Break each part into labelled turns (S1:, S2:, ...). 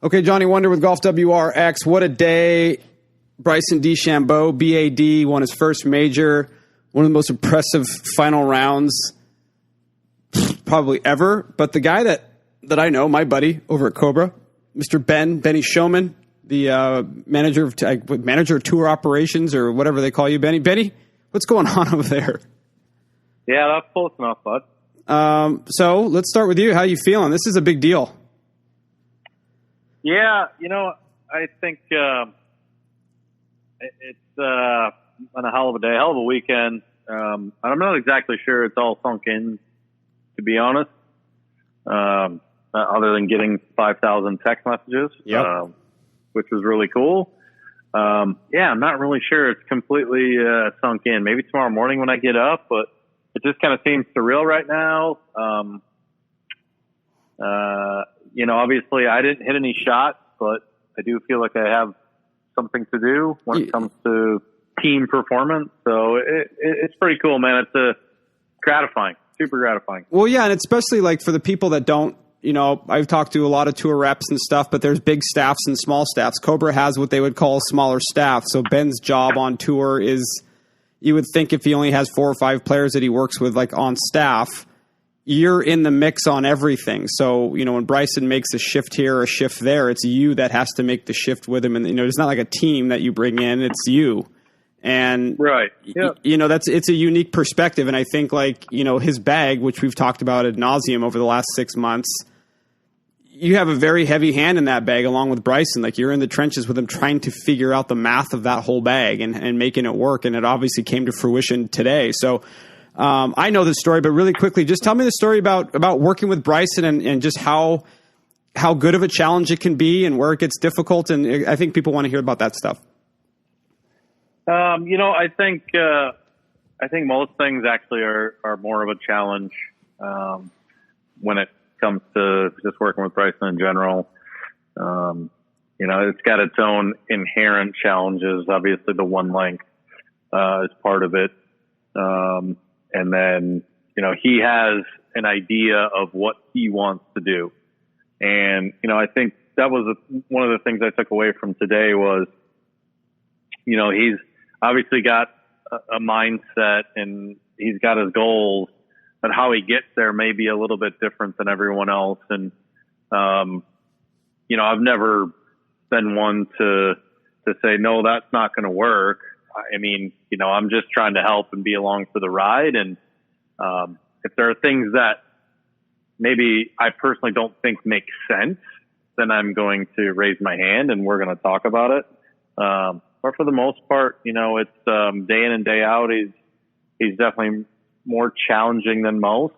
S1: Okay, Johnny Wunder with Golf WRX. What a day. Bryson DeChambeau, BAD, won his first major. One of the most impressive final rounds probably ever. But the guy that I know, my buddy over at Cobra, Mr. Benny Schomin, the manager of tour operations or whatever they call you, Benny. Benny, what's going on over there?
S2: Yeah, that's close enough, bud.
S1: So let's start with you. How you feeling? This is a big deal.
S2: Yeah, I think it's been a hell of a day, hell of a weekend. I'm not exactly sure it's all sunk in, to be honest, other than getting 5,000 text messages, which was really cool. Yeah, I'm not really sure it's completely sunk in. Maybe tomorrow morning when I get up, but it just kind of seems surreal right now. Obviously I didn't hit any shots, but I do feel like I have something to do when it comes to team performance. So it's pretty cool, man. It's gratifying, super gratifying.
S1: Well, yeah, and especially like for the people that don't, I've talked to a lot of tour reps and stuff, but there's big staffs and small staffs. Cobra has what they would call a smaller staff. So Ben's job on tour is, you would think if he only has 4 or 5 players that he works with like on staff, you're in the mix on everything. So, when Bryson makes a shift here or a shift there, it's you that has to make the shift with him. And, it's not like a team that you bring in, it's you. And,
S2: right. Yep.
S1: It's a unique perspective. And I think his bag, which we've talked about ad nauseum over the last 6 months, you have a very heavy hand in that bag along with Bryson. Like you're in the trenches with him trying to figure out the math of that whole bag and making it work. And it obviously came to fruition today. So, I know this story, but really quickly, just tell me the story about working with Bryson and just how good of a challenge it can be and where it gets difficult. And I think people want to hear about that stuff.
S2: I think most things actually are more of a challenge when it comes to just working with Bryson in general. It's got its own inherent challenges. Obviously, the one length is part of it. And then, he has an idea of what he wants to do. And, I think that was one of the things I took away from today was, he's obviously got a mindset and he's got his goals, but how he gets there may be a little bit different than everyone else. And, I've never been one to say, no, that's not going to work. I mean, I'm just trying to help and be along for the ride. And if there are things that maybe I personally don't think make sense, then I'm going to raise my hand and we're going to talk about it. But for the most part, it's day in and day out. He's definitely more challenging than most.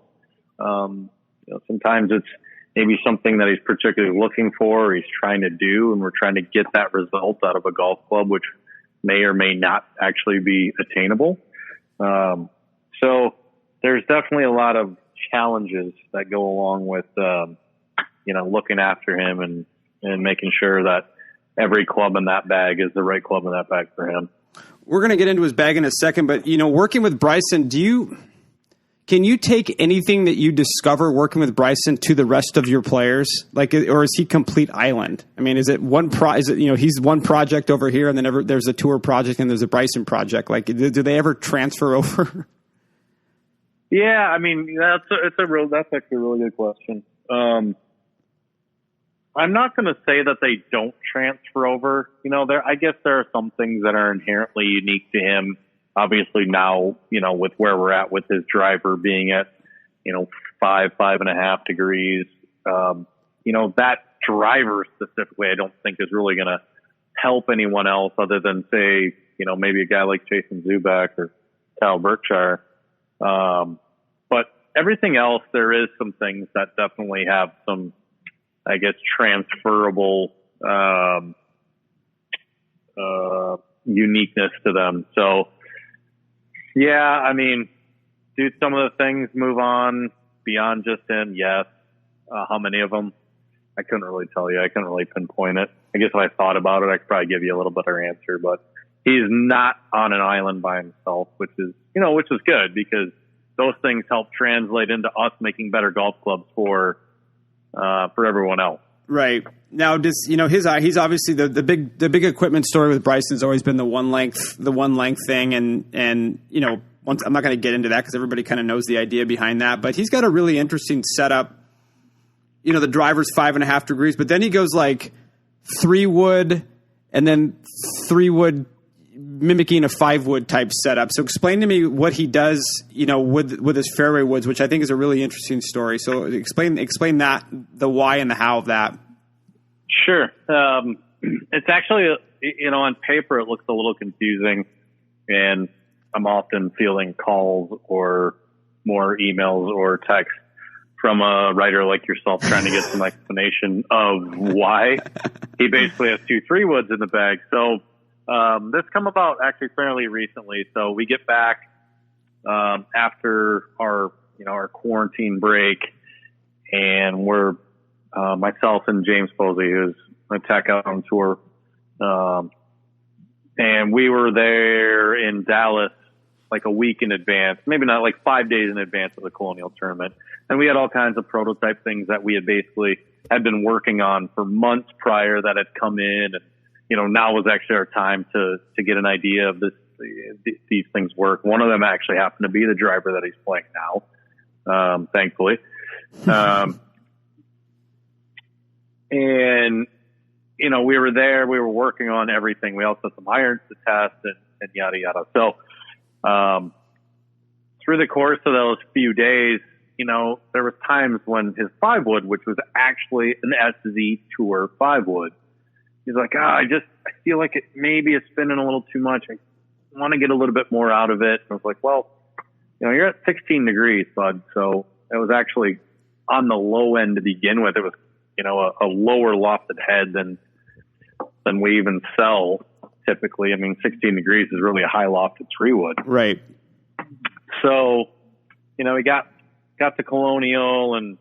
S2: Sometimes it's maybe something that he's particularly looking for or he's trying to do, and we're trying to get that result out of a golf club, which may or may not actually be attainable. So there's definitely a lot of challenges that go along with, looking after him and making sure that every club in that bag is the right club in that bag for him.
S1: We're going to get into his bag in a second, but, working with Bryson, can you take anything that you discover working with Bryson to the rest of your players? Or is he complete island? I mean, is it he's one project over here and then there's a tour project and there's a Bryson project? Do they ever transfer over?
S2: Yeah. I mean, that's actually a really good question. I'm not going to say that they don't transfer over. I guess there are some things that are inherently unique to him. Obviously now, with where we're at with his driver being at, 5.5 degrees, that driver specifically, I don't think is really going to help anyone else other than say, maybe a guy like Jason Zubak or Kyle Berkshire. But everything else, there is some things that definitely have some, I guess, transferable, uniqueness to them. So, yeah, I mean, do some of the things move on beyond just him? Yes. How many of them? I couldn't really tell you. I couldn't really pinpoint it. I guess if I thought about it, I could probably give you a little better answer. But he's not on an island by himself, which is good because those things help translate into us making better golf clubs for everyone else.
S1: Right. Now, does he's obviously the big equipment story with Bryson's always been the one length thing, and I'm not going to get into that because everybody kind of knows the idea behind that. But he's got a really interesting setup. The driver's 5.5 degrees, but then he goes like 3-wood and then 3-wood mimicking a 5-wood type setup. So explain to me what he does, with his fairway woods, which I think is a really interesting story. So explain that, the why and the how of that.
S2: Sure. It's actually, on paper it looks a little confusing, and I'm often fielding calls or more emails or texts from a writer like yourself trying to get some explanation of why he basically has 2 3-woods in the bag. So this come about actually fairly recently. So we get back after our quarantine break, and we're myself and James Posey, who's a tech out on tour, and we were there in Dallas like a week in advance, maybe not, like 5 days in advance of the Colonial Tournament. And we had all kinds of prototype things that we had been working on for months prior that had come in. And, now was actually our time to get an idea of these things work. One of them actually happened to be the driver that he's playing now, thankfully. And, we were there, we were working on everything. We also had some irons to test and yada, yada. So, through the course of those few days, there were times when his 5-wood, which was actually an SZ Tour 5-wood, he's like, I feel like maybe it's spinning a little too much. I want to get a little bit more out of it. And I was like, well, you're at 16 degrees, bud. So it was actually on the low end to begin with. It was, a lower lofted head than we even sell typically. I mean, 16 degrees is really a high lofted 3-wood.
S1: Right.
S2: So, we got to Colonial, and,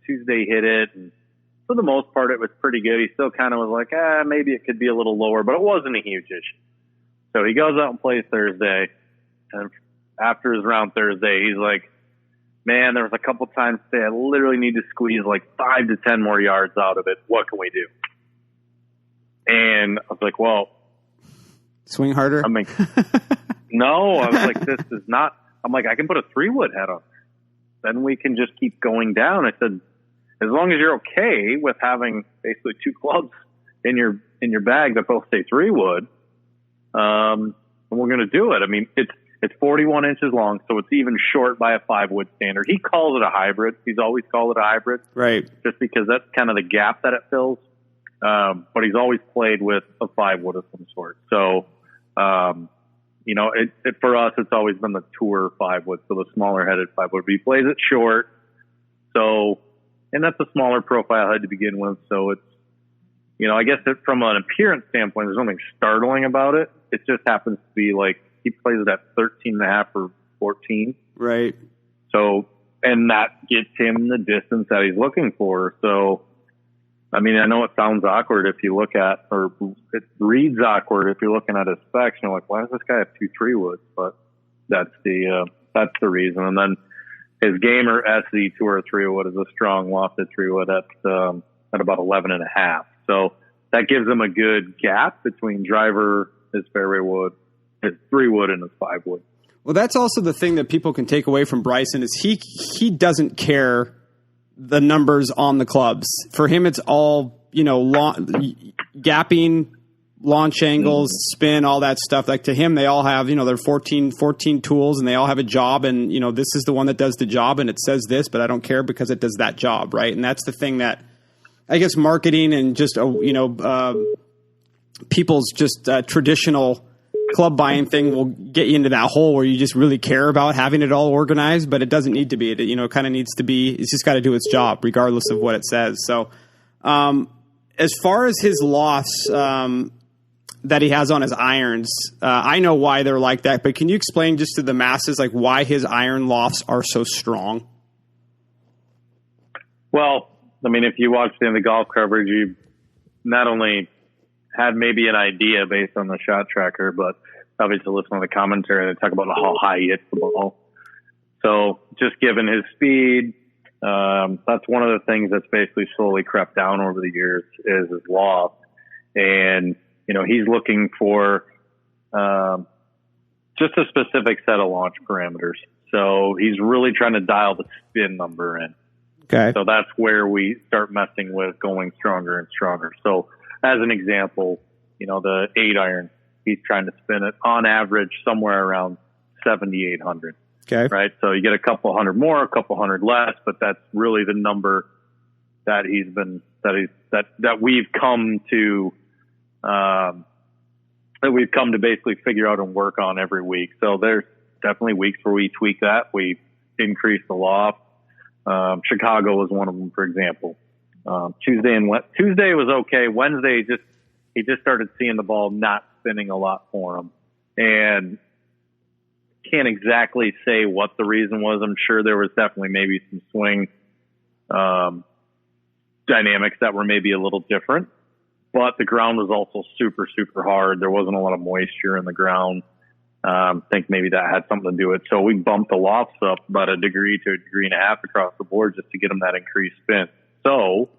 S2: Tuesday hit it, and for the most part, it was pretty good. He still kind of was like, maybe it could be a little lower, but it wasn't a huge issue. So he goes out and plays Thursday, and after his round Thursday, he's like, man, there was a couple times today I literally need to squeeze like 5 to 10 more yards out of it. What can we do? And I was like, well,
S1: swing harder.
S2: I mean, no, I was like, this is not. I'm like, I can put a 3-wood head on there. Then we can just keep going down. I said, as long as you're okay with having basically 2 clubs in your bag that both say 3-wood, and we're going to do it. I mean, it's 41 inches long, so it's even short by a 5-wood standard. He calls it a hybrid. He's always called it a hybrid, right? Just because that's kind of the gap that it fills. But he's always played with a 5-wood of some sort. So, for us, it's always been the Tour 5-wood, so the smaller headed 5-wood. But he plays it short, so. And that's a smaller profile head to begin with. So it's, I guess from an appearance standpoint, there's nothing startling about it. It just happens to be like he plays it at 13.5 or 14. Right. So, and that gets him the distance that he's looking for. So, I mean, I know it sounds awkward if you look at, or it reads awkward if you're looking at his specs. You're like, why does this guy have 2 3-woods? But that's the reason. And then his Gamer SZ Tour 3-wood is a strong lofted 3-wood at about 11.5. So that gives him a good gap between driver, his fairway wood, his 3-wood, and his 5-wood.
S1: Well, that's also the thing that people can take away from Bryson is he doesn't care the numbers on the clubs. For him, it's all, gapping, launch angles, spin, all that stuff. Like to him, they all have, they're 14 tools and they all have a job. And, this is the one that does the job and it says this, but I don't care because it does that job. Right. And that's the thing that I guess marketing and just, people's just traditional club buying thing will get you into that hole where you just really care about having it all organized, but it doesn't need to be. It, kind of needs to be, it's just got to do its job regardless of what it says. So, as far as his loss, that he has on his irons, I know why they're like that, but can you explain just to the masses, like why his iron lofts are so strong?
S2: Well, I mean, if you watched the golf coverage, you not only had maybe an idea based on the shot tracker, but obviously listen to the commentary. They talk about how high he hits the ball. So just given his speed, That's one of the things that's basically slowly crept down over the years is his loft. And, he's looking for just a specific set of launch parameters. So he's really trying to dial the spin number in.
S1: Okay.
S2: So that's where we start messing with going stronger and stronger. So as an example, the 8-iron, he's trying to spin it on average somewhere around 7,800.
S1: Okay.
S2: Right. So you get a couple hundred more, a couple hundred less, but that's really the number that that we've come to basically figure out and work on every week. So there's definitely weeks where we tweak that. We increase the loft. Chicago was one of them, for example. Tuesday was okay. Wednesday, he just started seeing the ball not spinning a lot for him, and can't exactly say what the reason was. I'm sure there was definitely maybe some swing dynamics that were maybe a little different, but the ground was also super, super hard. There wasn't a lot of moisture in the ground. I think maybe that had something to do with it. So we bumped the lofts up about 1 degree to 1.5 degrees across the board just to get him that increased spin. So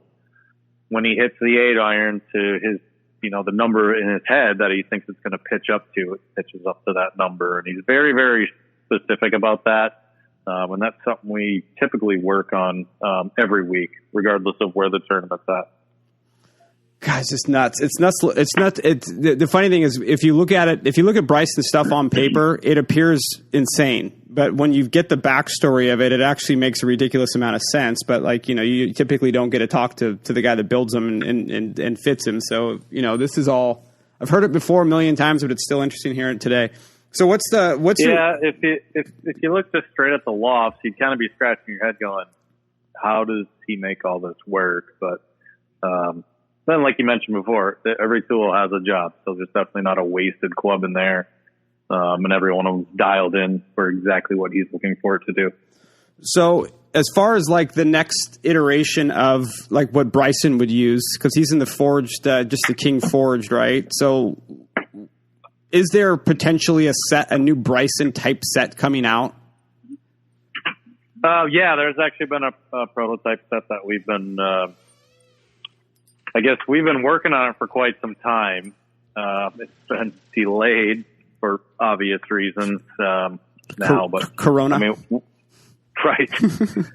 S2: when he hits the 8-iron to his, the number in his head that he thinks it's going to pitch up to, it pitches up to that number. And he's very, very specific about that. And that's something we typically work on every week, regardless of where the tournament's at.
S1: Guys, it's nuts. It's nuts. It's nuts. The funny thing is, if you look at Bryson's stuff on paper, it appears insane. But when you get the backstory of it, it actually makes a ridiculous amount of sense. But you typically don't get to talk to the guy that builds them and fits him. So, this is all, I've heard it before a million times, but it's still interesting hearing it today. So
S2: if you look just straight at the lofts, you'd kind of be scratching your head going, how does he make all this work? But, then, like you mentioned before, every tool has a job. So there's definitely not a wasted club in there. And every one of them's dialed in for exactly what he's looking for it to do.
S1: So as far as the next iteration of what Bryson would use, because he's in the forged, just the King forged, right? So is there potentially a new Bryson type set coming out?
S2: Yeah, there's actually been a prototype set that we've been, we've been working on it for quite some time. It's been delayed for obvious reasons now, but
S1: Corona.
S2: Right?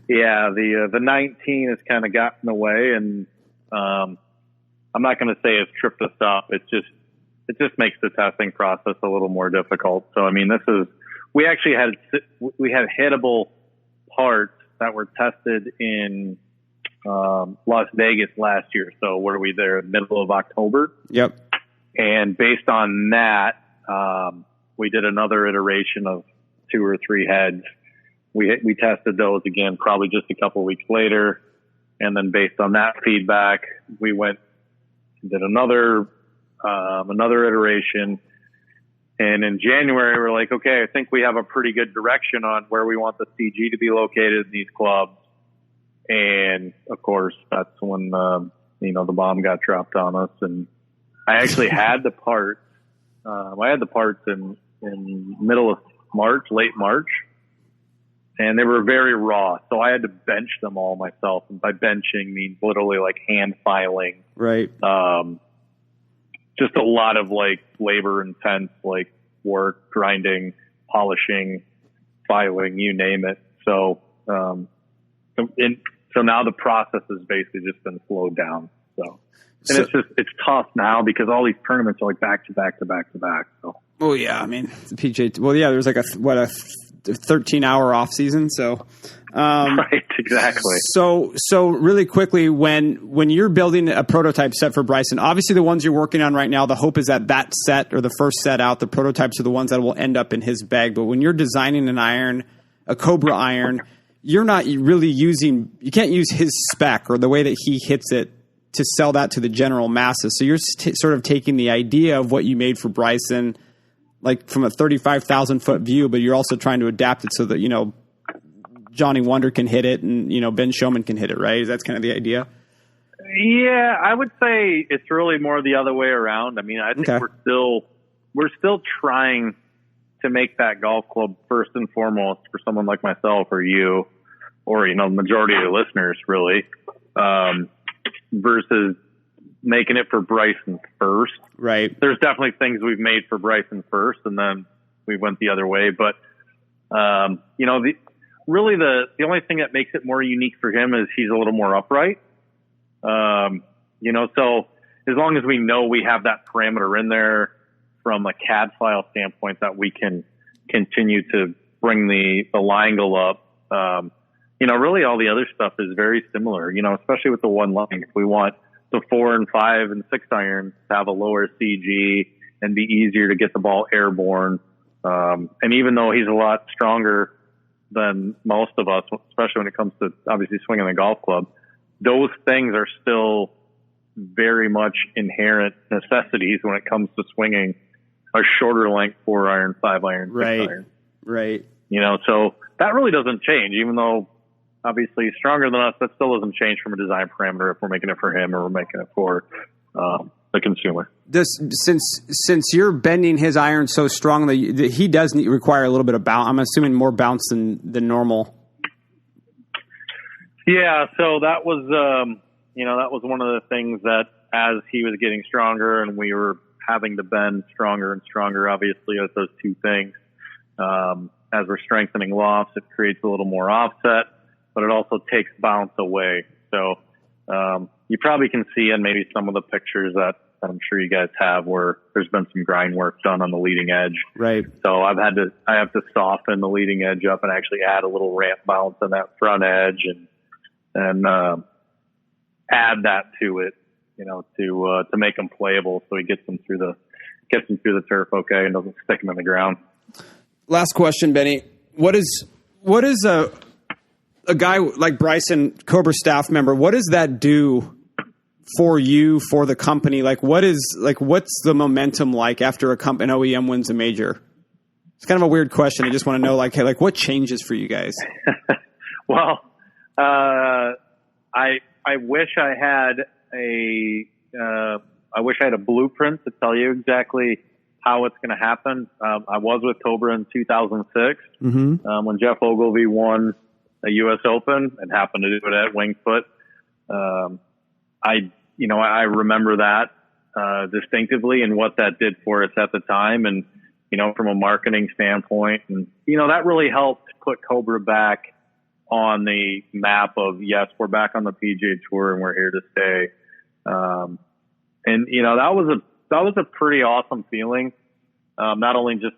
S2: Yeah, the 19 has kind of gotten away, and I'm not going to say it's tripped us up. It just makes the testing process a little more difficult. So we actually had hittable parts that were tested in Las Vegas last year. So were we there middle of October?
S1: Yep.
S2: And based on that, we did another iteration of 2 or 3 heads. We tested those again, probably just a couple of weeks later. And then based on that feedback, we went and did another iteration. And in January, we're like, okay, I think we have a pretty good direction on where we want the CG to be located in these clubs. And of course, that's when, the bomb got dropped on us. And I actually had the parts. I had the parts in middle of March, late March, and they were very raw. So I had to bench them all myself. And by benching means literally hand filing.
S1: Right.
S2: Just a lot of labor intense, work, grinding, polishing, filing, you name it. So, so now the process has basically just been slowed down. It's tough now because all these tournaments are back to back to back to back. So.
S1: Oh yeah, the PGA. Well, yeah, there's a 13-hour off season. So,
S2: right, exactly.
S1: So really quickly, when you're building a prototype set for Bryson, obviously the ones you're working on right now, the hope is that set or the first set out, the prototypes are the ones that will end up in his bag. But when you're designing an iron, a Cobra iron, you're not really you can't use his spec or the way that he hits it to sell that to the general masses. So you're sort of taking the idea of what you made for Bryson, from a 35,000 foot view, but you're also trying to adapt it so that, Johnny Wunder can hit it and, Ben Schomin can hit it, right? That's kind of the idea.
S2: Yeah, I would say it's really more the other way around. I think we're still trying to make that golf club first and foremost for someone like myself or you, or, the majority of the listeners really, versus making it for Bryson first.
S1: Right.
S2: There's definitely things we've made for Bryson first, and then we went the other way. But, really the only thing that makes it more unique for him is he's a little more upright. So as long as we know we have that parameter in there from a CAD file standpoint that we can continue to bring the line angle up, really all the other stuff is very similar, especially with the one line. We want the 4 and 5 and 6 irons to have a lower CG and be easier to get the ball airborne. And even though he's a lot stronger than most of us, especially when it comes to obviously swinging the golf club, those things are still very much inherent necessities when it comes to swinging a shorter length 4 iron, 5 iron, 6 iron.
S1: Right.
S2: So that really doesn't change, even though obviously he's stronger than us. That still doesn't change from a design parameter if we're making it for him or we're making it for the consumer.
S1: Since you're bending his iron so strongly, he does require a little bit of bounce. I'm assuming more bounce than normal.
S2: Yeah, so that was that was one of the things that as he was getting stronger and we were having to bend stronger and stronger, obviously, as those two things. As we're strengthening lofts, it creates a little more offset, but it also takes bounce away. So you probably can see in maybe some of the pictures that I'm sure you guys have where there's been some grind work done on the leading edge.
S1: Right.
S2: So I have to soften the leading edge up and actually add a little ramp bounce on that front edge and add that to it, to make them playable so he gets them through the turf okay and doesn't stick them in the ground.
S1: Last question, Benny. What is a guy like Bryson, Cobra staff member, what does that do for you, for the company? What's the momentum like after an OEM wins a major? It's kind of a weird question. I just want to know, what changes for you guys?
S2: Well, I wish I had a blueprint to tell you exactly how it's going to happen. I was with Cobra in 2006 when Jeff Ogilvy won a U.S. Open and happened to do it at Winged Foot. I remember that distinctively and what that did for us at the time, and from a marketing standpoint, and that really helped put Cobra back on the map of, yes, we're back on the PGA Tour and we're here to stay. And that was a pretty awesome feeling. Not only just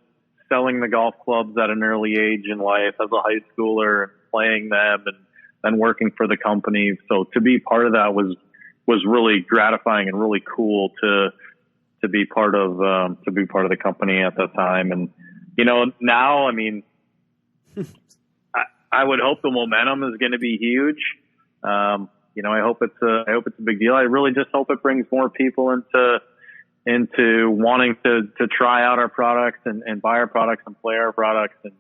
S2: selling the golf clubs at an early age in life as a high schooler and playing them and then working for the company. So to be part of that was really gratifying and really cool to be part of the company at that time. And, now, I would hope the momentum is going to be huge. I hope it's a big deal. I really just hope it brings more people into wanting to try out our products and buy our products and play our products and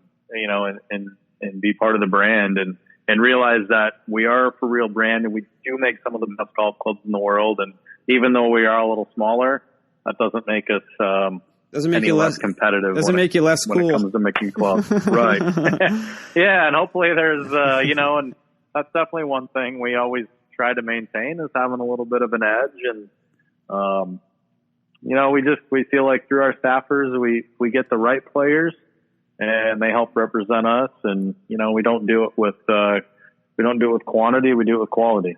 S2: be part of the brand and realize that we are a for real brand and we do make some of the best golf clubs in the world. And even though we are a little smaller, that doesn't make us any less competitive.
S1: Doesn't make you less cool
S2: when it comes to making clubs. Right. Yeah. And hopefully there's, and that's definitely one thing we always try to maintain is having a little bit of an edge. And, we feel like through our staffers, we get the right players and they help represent us. And, we don't do it with quantity. We do it with quality.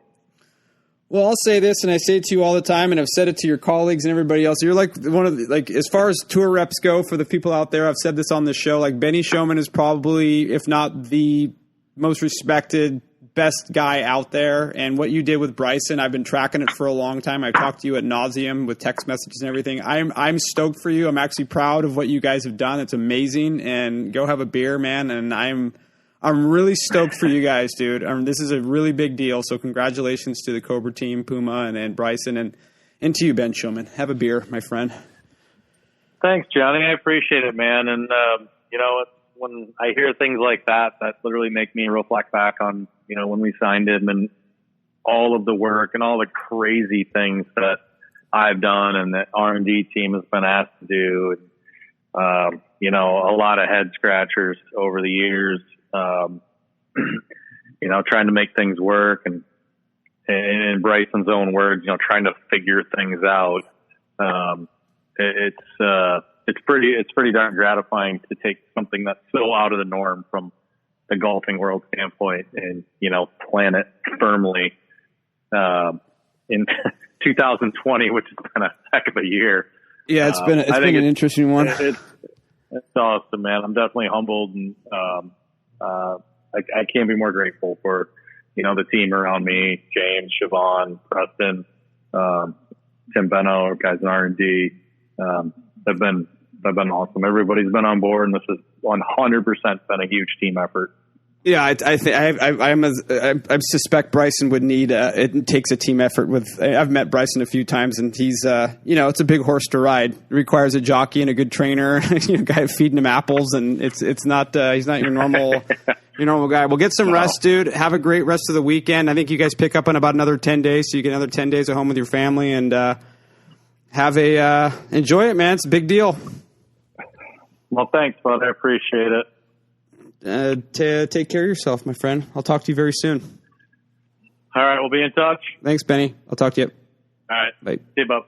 S1: Well, I'll say this, and I say it to you all the time, and I've said it to your colleagues and everybody else. You're like one of as far as tour reps go for the people out there, I've said this on the show, Benny Schomin is probably, if not the most respected, best guy out there. And what you did with Bryson, I've been tracking it for a long time. I've talked to you at nauseum with text messages and everything. I'm stoked for you. I'm actually proud of what you guys have done. It's amazing. And go have a beer, man. And I'm really stoked for you guys, dude. This is a really big deal. So congratulations to the Cobra team, Puma and Bryson, and to you, Ben Schomin. Have a beer, my friend.
S2: Thanks, Johnny. I appreciate it, man. And, when I hear things like that literally make me reflect back on, when we signed him and all of the work and all the crazy things that I've done and the R&D team has been asked to do. And, a lot of head scratchers over the years. trying to make things work, and in Bryson's own words, trying to figure things out. It's pretty darn gratifying to take something that's so out of the norm from the golfing world standpoint and, plan it firmly, in 2020, which has been a heck of a year.
S1: Yeah, it's been an interesting one.
S2: It's awesome, man. I'm definitely humbled, and I can't be more grateful for the team around me: James, Siobhan, Preston, Tim Benno, our guys in R&D. They've been awesome. Everybody's been on board, and this has 100% been a huge team effort.
S1: Yeah, I suspect Bryson would need. It takes a team effort. I've met Bryson a few times, and he's it's a big horse to ride. It requires a jockey and a good trainer, a guy feeding him apples, and it's not. He's not your normal guy. Well, get some rest, dude. Have a great rest of the weekend. I think you guys pick up in about another 10 days, so you get another 10 days at home with your family, and enjoy it, man. It's a big deal.
S2: Well, thanks, bud. I appreciate it.
S1: Take care of yourself, my friend. I'll talk to you very soon.
S2: All right, we'll be in touch.
S1: Thanks, Benny. I'll talk to you.
S2: All right.
S1: Bye.
S2: See you, bub.